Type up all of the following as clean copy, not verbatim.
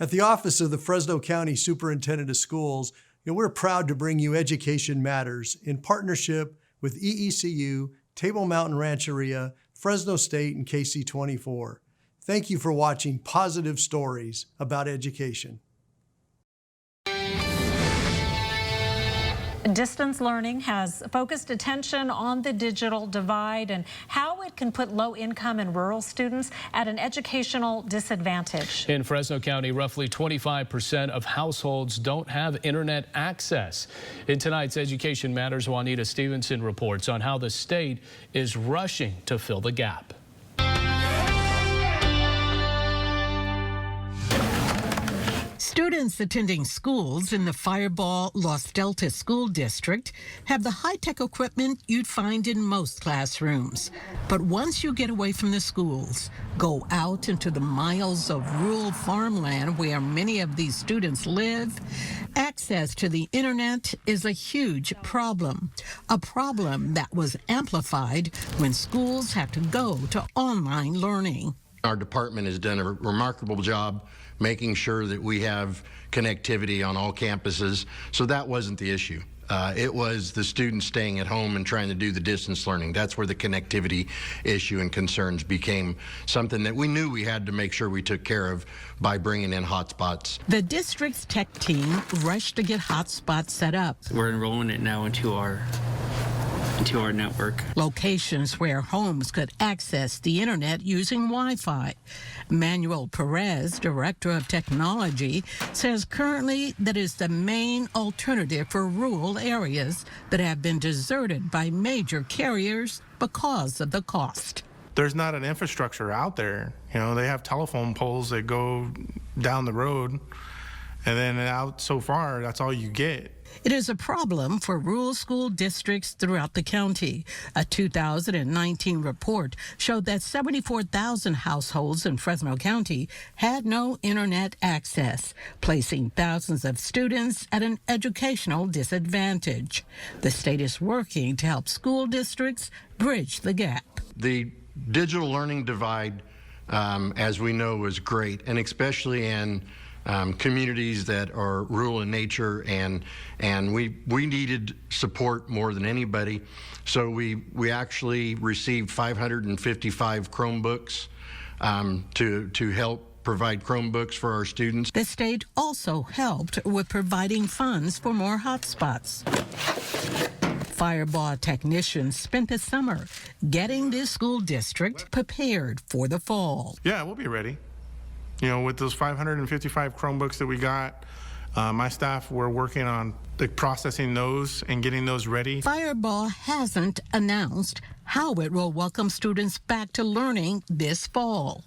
At the office of the Fresno County Superintendent of Schools, we're proud to bring you Education Matters in partnership with EECU, Table Mountain Rancheria, Fresno State, and KC24. Thank you for watching Positive Stories about Education. Distance learning has focused attention on the digital divide and how it can put low-income and rural students at an educational disadvantage. In Fresno County, roughly 25% of households don't have internet access. In tonight's Education Matters, Juanita Stevenson reports on how the state is rushing to fill the gap. Students attending schools in the Firebaugh-Las Delta School District have the high-tech equipment you'd find in most classrooms. But once you get away from the schools, go out into the miles of rural farmland where many of these students live, access to the internet is a huge problem. A problem that was amplified when schools had to go to online learning. Our department has done a remarkable job making sure that we have connectivity on all campuses, so that wasn't the issue. It was the students staying at home and trying to do the distance learning. That's where the connectivity issue and concerns became something that we knew we had to make sure we took care of by bringing in hotspots. The district's tech team rushed to get hotspots set up. We're enrolling it now into our network. Locations where homes could access the internet using Wi-Fi. Manuel Perez, Director of Technology, says currently that is the main alternative for rural areas that have been deserted by major carriers because of the cost. There's not an infrastructure out there. They have telephone poles that go down the road, and then out so far, that's all you get. It is a problem for rural school districts throughout the county. A 2019 report showed that 74,000 households in Fresno County had no internet access, placing thousands of students at an educational disadvantage. The state is working to help school districts bridge the gap. The digital learning divide, as we know, is great, and especially in communities that are rural in nature, and we needed support more than anybody. So we actually received 555 Chromebooks to help provide Chromebooks for our students. The state also helped with providing funds for more hotspots. Firebaugh technicians spent the summer getting this school district prepared for the fall. Yeah, we'll be ready. With those 555 Chromebooks that we got, my staff were working on processing those and getting those ready. Firebaugh hasn't announced how it will welcome students back to learning this fall.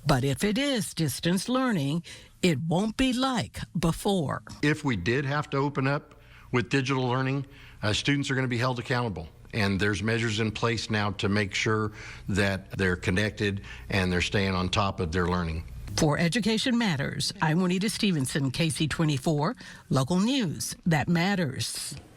But if it is distance learning, it won't be like before. If we did have to open up with digital learning, students are going to be held accountable. And there's measures in place now to make sure that they're connected and they're staying on top of their learning. For Education Matters, I'm Juanita Stevenson, KC24, local news that matters.